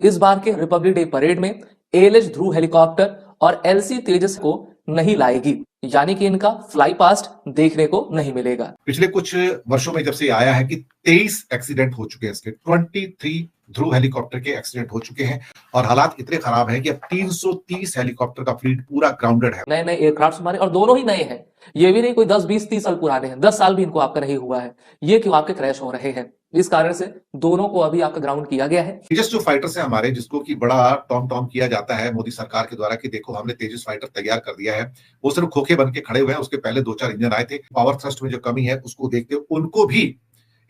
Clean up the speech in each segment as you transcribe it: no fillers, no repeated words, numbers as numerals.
इस बार के Republic day parade में एएलएच ध्रुव हेलीकॉप्टर और एलसी तेजस को नहीं लाएगी, यानी कि इनका फ्लाई पास्ट देखने को नहीं मिलेगा। पिछले कुछ वर्षों में जब से आया है कि 23 एक्सीडेंट हो चुके हैं, इसके 23 ध्रुव हेलीकॉप्टर के एक्सीडेंट हो चुके हैं और हालात इतने खराब हैं कि अब 330 हेलीकॉप्टर का फ्लीट पूरा ग्राउंडेड है। नए नए एयरक्राफ्ट हमारे, और दोनों ही नए हैं, ये भी नहीं कोई 10 20 30 साल पुराने हैं, 10 साल भी इनको आपका नहीं हुआ है। ये क्यों आपके क्रैश हो रहे हैं? इस कारण से दोनों को अभी आपका ग्राउंड किया गया है। तेजस जो फाइटर्स है हमारे, जिसको कि बड़ा टॉम टॉम किया जाता है मोदी सरकार के द्वारा कि देखो हमने तेजस फाइटर तैयार कर दिया है, वो सिर्फ खोखे बन के खड़े हुए हैं। उसके पहले 2-4 इंजन आए थे। पावर थ्रस्ट में जो कमी है उसको देखते हुए उनको भी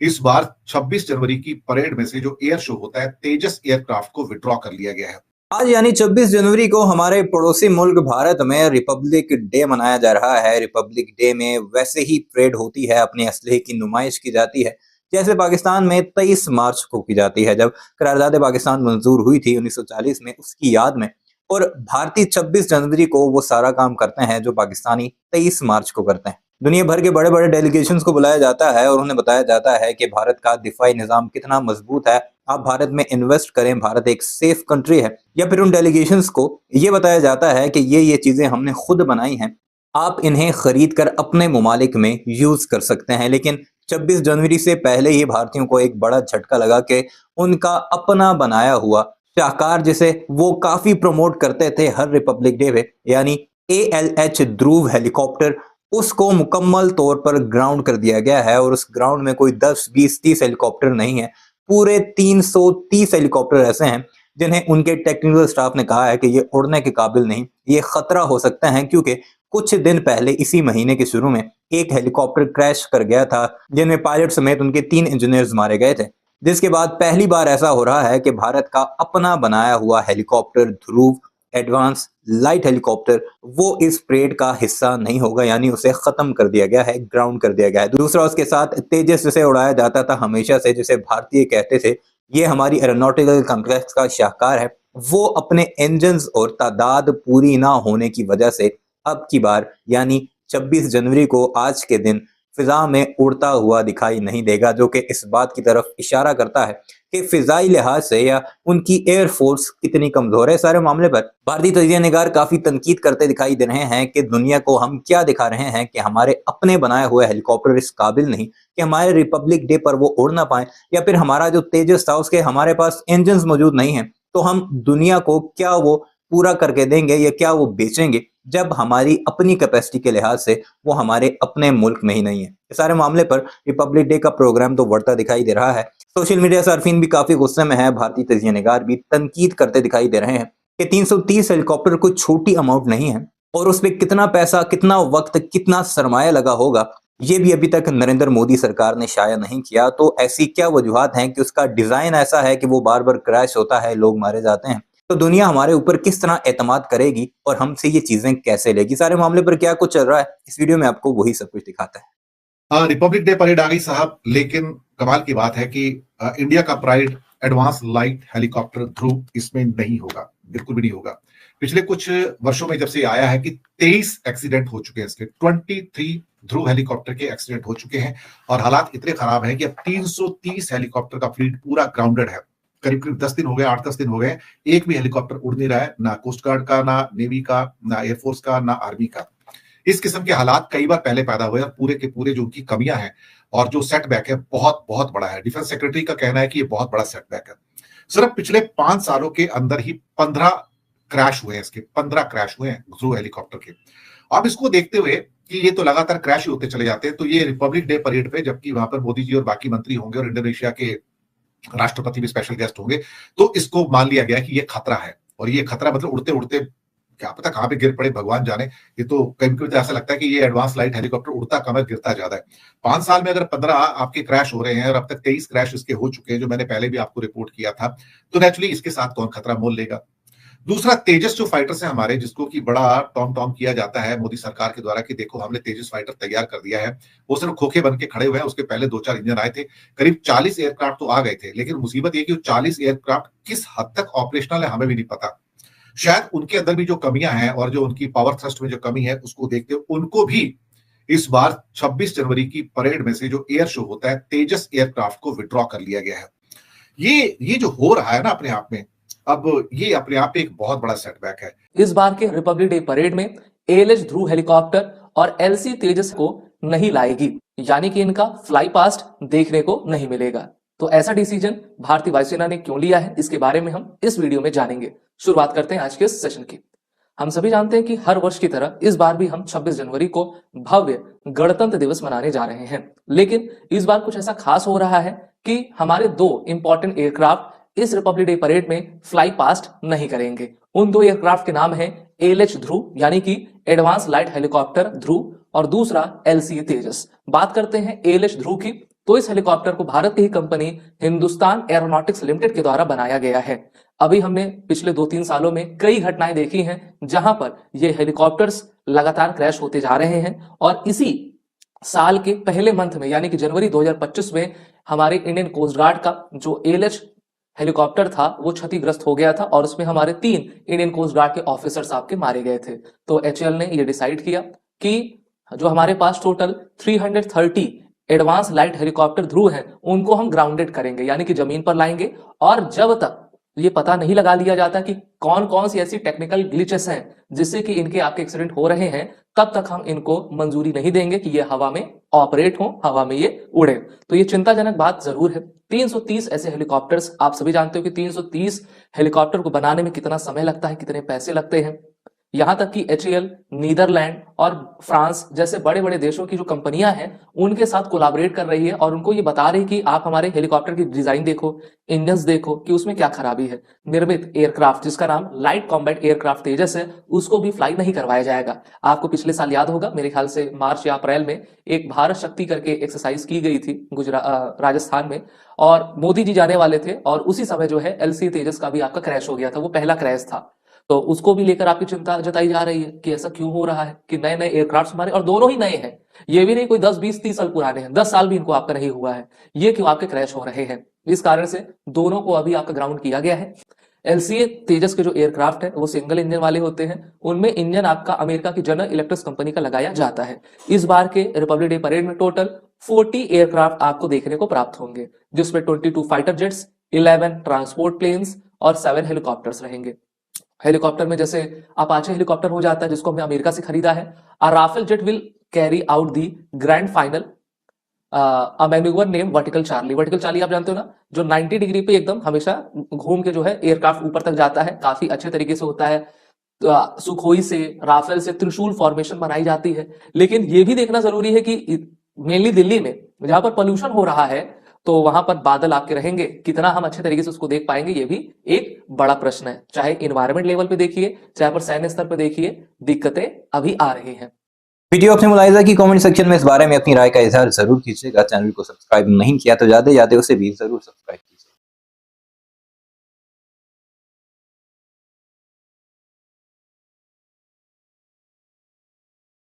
इस बार 26 जनवरी की परेड में से जो एयर शो होता है तेजस एयरक्राफ्ट को विड्रॉ कर लिया गया है। आज यानी 26 जनवरी को हमारे पड़ोसी मुल्क भारत में रिपब्लिक डे मनाया जा रहा है। रिपब्लिक डे में वैसे ही परेड होती है, अपने असलहे की नुमाइश की जाती है जैसे पाकिस्तान में 23 मार्च को की जाती है, जब करारदाद पाकिस्तान मंजूर हुई थी 1940 में, उसकी याद में। और भारतीय 26 जनवरी को वो सारा काम करते हैं जो पाकिस्तानी 23 मार्च को करते हैं। दुनिया भर के बड़े बड़े डेलीगेशंस को बुलाया जाता है और उन्हें बताया जाता है कि भारत का दिफाई निजाम कितना मजबूत है, आप भारत में इन्वेस्ट करें, भारत एक सेफ कंट्री है। या फिर उन डेलीगेशंस को ये बताया जाता है कि ये चीजें हमने खुद बनाई हैं, आप इन्हें खरीद कर अपने मुमालिक में यूज कर सकते हैं। लेकिन 26 जनवरी से पहले ही भारतीयों को एक बड़ा झटका लगा कि उनका अपना बनाया हुआ शाहकार, जिसे वो काफी प्रमोट करते थे हर रिपब्लिक डे पे, यानी एएलएच ध्रुव हेलीकॉप्टर, उसको मुकम्मल तौर पर ग्राउंड कर दिया गया है। और उस ग्राउंड में कोई 10 20 30 हेलीकॉप्टर नहीं है, पूरे 330 हेलीकॉप्टर ऐसे हैं जिन्हें उनके टेक्निकल स्टाफ ने कहा है कि ये उड़ने के काबिल नहीं, ये खतरा हो सकता है। क्योंकि कुछ दिन पहले इसी महीने के शुरू में एक हेलीकॉप्टर क्रैश कर गया था जिनमें पायलट समेत उनके 3 इंजीनियर्स मारे गए थे, जिसके बाद पहली बार ऐसा हो रहा है कि भारत का अपना बनाया हुआ हेलीकॉप्टर ध्रुव एडवांस लाइट हेलीकॉप्टर वो इस परेड का हिस्सा नहीं होगा, यानी उसे खत्म कर दिया गया है, ग्राउंड कर दिया गया है। दूसरा, उसके साथ तेजस जिसे उड़ाया जाता था हमेशा से, जिसे भारतीय कहते थे, ये हमारी एरोनॉटिकल कॉम्प्लेक्स का शाहकार है, वो अपने इंजन और तादाद पूरी ना होने की वजह से अब की बार यानी 26 जनवरी को आज के दिन फिजा में उड़ता हुआ दिखाई नहीं देगा, जो कि इस बात की तरफ इशारा करता है कि फिजाई लिहाज से या उनकी एयरफोर्स कितनी कमजोर है। सारे मामले पर भारतीय तजिया निगार काफी तनकीद करते दिखाई दे रहे हैं कि दुनिया को हम क्या दिखा रहे हैं कि हमारे अपने बनाए हुए हेलीकॉप्टर इस काबिल नहीं कि हमारे रिपब्लिक डे पर वो उड़ ना पाए, या फिर हमारा जो तेजस था उसके हमारे पास इंजन मौजूद नहीं है, तो हम दुनिया को क्या वो पूरा करके देंगे या क्या वो बेचेंगे, जब हमारी अपनी कैपेसिटी के लिहाज से वो हमारे अपने मुल्क में ही नहीं है। इस सारे मामले पर रिपब्लिक डे का प्रोग्राम तो बढ़ता दिखाई दे रहा है। सोशल मीडिया सार्फिन भी काफी गुस्से में है, भारतीय तजिया निगार भी तनकीद करते दिखाई दे रहे हैं कि 330 हेलीकॉप्टर कोई छोटी अमाउंट नहीं है, और उस पर कितना पैसा, कितना वक्त, कितना सरमाया लगा होगा, ये भी अभी तक नरेंद्र मोदी सरकार ने शाया नहीं किया। तो ऐसी क्या वजूहात हैं कि उसका डिजाइन ऐसा है कि वो बार बार क्रैश होता है, लोग मारे जाते हैं, तो दुनिया हमारे ऊपर किस तरह एतमाद करेगी और हमसे ये चीजें कैसे लेगी? सारे मामले पर क्या कुछ चल रहा है, इस वीडियो में आपको वही सब कुछ दिखाता है। रिपब्लिक डे परेड आ गई साहब, लेकिन कमाल की बात है कि इंडिया का प्राइड एडवांस लाइट हेलीकॉप्टर ध्रुव इसमें नहीं होगा, बिल्कुल भी नहीं होगा। पिछले कुछ वर्षों में जब से आया है कि 23 एक्सीडेंट हो चुके हैं, इसके 23 ध्रुव हेलीकॉप्टर के एक्सीडेंट हो चुके हैं और हालात इतने खराब हैं कि अब 330 हेलीकॉप्टर का फ्लीट पूरा ग्राउंडेड है। करीब करीब 10 दिन हो गए, 8-10 दिन हो गए, एक भी हेलीकॉप्टर उड़ नहीं रहा है, ना कोस्ट गार्ड का, ना नेवी का, ना एयरफोर्स का, ना आर्मी का। इस किस्म के हालात कई बार पहले पैदा हुए और पूरे के पूरे जो उनकी कमियां हैं और जो सेटबैक है बहुत बहुत बड़ा है। डिफेंस सेक्रेटरी का कहना है कि ये बहुत बड़ा सेटबैक है। सिर्फ पिछले 5 सालों के अंदर ही 15 क्रैश हुए हैं, इसके 15 क्रैश हुए हैं ध्रुव हेलीकॉप्टर के। अब इसको देखते हुए कि ये तो लगातार क्रैश ही होते चले जाते हैं, तो ये रिपब्लिक डे परेड पे जबकि वहां पर मोदी जी और बाकी मंत्री होंगे और इंडोनेशिया के राष्ट्रपति भी स्पेशल गेस्ट होंगे, तो इसको मान लिया गया कि ये खतरा है। और ये खतरा मतलब उड़ते उड़ते क्या पता कहां पे गिर पड़े, भगवान जाने। ये तो कभी कभी ऐसा लगता है कि ये एडवांस लाइट हेलीकॉप्टर उड़ता कम है, गिरता ज्यादा है। 5 साल में अगर 15 आपके क्रैश हो रहे हैं और अब तक 23 क्रैश इसके हो चुके हैं, जो मैंने पहले भी आपको रिपोर्ट किया था, तो नेचुरली इसके साथ कौन खतरा मोल लेगा। दूसरा, तेजस जो फाइटर्स है हमारे, जिसको कि बड़ा टॉम टॉम किया जाता है मोदी सरकार के द्वारा कि देखो हमने तेजस फाइटर तैयार कर दिया है, वो सिर्फ खोखे बन के खड़े हुए हैं। उसके पहले 2-4 इंजन आए थे, करीब 40 एयरक्राफ्ट तो आ गए थे, लेकिन मुसीबत ये कि 40 एयरक्राफ्ट किस हद तक ऑपरेशनल है हमें भी नहीं पता। शायद उनके अंदर भी जो कमियां हैं और जो उनकी पावर थ्रस्ट में जो कमी है उसको देखते हुए उनको भी इस बार 26 जनवरी की परेड में से जो एयर शो होता है तेजस एयरक्राफ्ट को विड्रॉ कर लिया गया है। ये जो हो रहा है ना अपने आप में, अब ये अपने आप में एक बहुत बड़ा सेटबैक है। इस बार के रिपब्लिक डे परेड में ALH ध्रुव हेलीकॉप्टर और LC तेजस को नहीं लाएगी, यानी कि इनका फ्लाई पास्ट देखने को नहीं मिलेगा। तो ऐसा डिसीजन भारतीय वायुसेना ने क्यों लिया है, इसके बारे में हम इस वीडियो में जानेंगे। शुरुआत करते हैं आज के इस सेशन की। हम सभी जानते हैं कि हर वर्ष की तरह इस बार भी हम 26 जनवरी को भव्य गणतंत्र दिवस मनाने जा रहे हैं, लेकिन इस बार कुछ ऐसा खास हो रहा है कि हमारे दो इंपॉर्टेंट एयरक्राफ्ट इस रिपब्लिक डे परेड में फ्लाई पास्ट नहीं करेंगे। उन दो एयरक्राफ्ट के नाम है ALH ध्रुव यानी कि एडवांस लाइट हेलीकॉप्टर ध्रुव और दूसरा LCA तेजस। बात करते हैं ALH ध्रुव की, तो इस हेलीकॉप्टर को भारत की ही कंपनी हिंदुस्तान एरोनॉटिक्स लिमिटेड के द्वारा बनाया गया है। अभी हमने पिछले 2-3 सालों में कई घटनाएं देखी हैं जहां पर ये हेलीकॉप्टर्स लगातार क्रैश होते जा रहे हैं और इसी साल के पहले मंथ में यानी कि जनवरी 2025 में हमारे इंडियन कोस्ट गार्ड का जो ALH हेलीकॉप्टर था वो क्षतिग्रस्त हो गया था और उसमें हमारे 3 इंडियन कोस्ट गार्ड के ऑफिसर साहब के मारे गए थे। तो HAL ने ये डिसाइड किया कि जो हमारे पास टोटल 330 एडवांस लाइट हेलीकॉप्टर ध्रुव हैं उनको हम ग्राउंडेड करेंगे, यानी कि जमीन पर लाएंगे और जब तक ये पता नहीं लगा लिया जाता कि कौन कौन सी ऐसी टेक्निकल ग्लिचेस हैं जिससे कि इनके आपके एक्सीडेंट हो रहे हैं, तब तक हम इनको मंजूरी नहीं देंगे कि ये हवा में ऑपरेट हो, हवा में ये उड़े। तो ये चिंताजनक बात जरूर है। 330 ऐसे हेलीकॉप्टर्स, आप सभी जानते हो कि 330 हेलीकॉप्टर को बनाने में कितना समय लगता है, कितने पैसे लगते हैं। यहां तक कि HAL नीदरलैंड और फ्रांस जैसे बड़े बड़े देशों की जो कंपनियां हैं उनके साथ कोलैबोरेट कर रही है और उनको ये बता रही है कि आप हमारे हेलीकॉप्टर की डिजाइन देखो, इंजन्स देखो कि उसमें क्या खराबी है। निर्मित एयरक्राफ्ट जिसका नाम लाइट कॉम्बैट एयरक्राफ्ट तेजस है उसको भी फ्लाई नहीं करवाया जाएगा। आपको पिछले साल याद होगा, मेरे ख्याल से मार्च या अप्रैल में एक भारत शक्ति करके एक्सरसाइज की गई थी राजस्थान में और मोदी जी जाने वाले थे और उसी समय जो है LCA तेजस का भी आपका क्रैश हो गया था, वो पहला क्रैश था। तो उसको भी लेकर आपकी चिंता जताई जा रही है कि ऐसा क्यों हो रहा है कि नए नए एयरक्राफ्ट हमारे, और दोनों ही नए हैं, ये भी नहीं कोई 10, 20, 30 साल पुराने हैं, 10 साल भी इनको आपका नहीं हुआ है, ये क्यों आपके क्रैश हो रहे हैं। इस कारण से दोनों को अभी आपका ग्राउंड किया गया है। LCA तेजस के जो एयरक्राफ्ट है वो सिंगल इंजन वाले होते हैं, उनमें इंजन आपका अमेरिका की जनरल इलेक्ट्रिक कंपनी का लगाया जाता है। इस बार के रिपब्लिक डे परेड में टोटल 40 एयरक्राफ्ट आपको देखने को प्राप्त होंगे, जिसमें 22 फाइटर जेट्स, 11 ट्रांसपोर्ट प्लेन्स और 7 हेलीकॉप्टर्स रहेंगे। हेलीकॉप्टर में जैसे अपाचे हेलीकॉप्टर हो जाता है जिसको हमने अमेरिका से खरीदा है। A Rafale jet will carry out the grand final a maneuver named vertical Charlie. Vertical Charlie आप जानते हो ना, जो 90 डिग्री पे एकदम हमेशा घूम के जो है एयरक्राफ्ट ऊपर तक जाता है, काफी अच्छे तरीके से होता है। सुखोई से, राफेल से त्रिशूल फॉर्मेशन बनाई जाती है। लेकिन ये भी देखना जरूरी है कि मेनली दिल्ली में जहां पर पोल्यूशन हो रहा है तो वहां पर बादल आपके रहेंगे, कितना हम अच्छे तरीके से उसको देख पाएंगे ये भी एक बड़ा प्रश्न है। चाहे इन्वायरमेंट लेवल पे देखिए, चाहे पर सैन्य स्तर पे देखिए, दिक्कतें अभी आ रही हैं। वीडियो अपने मुलाहिजा की कमेंट सेक्शन में इस बारे में अपनी राय का इजहार जरूर कीजिएगा। चैनल को सब्सक्राइब नहीं किया तो जाते जाते उसे भी जरूर सब्सक्राइब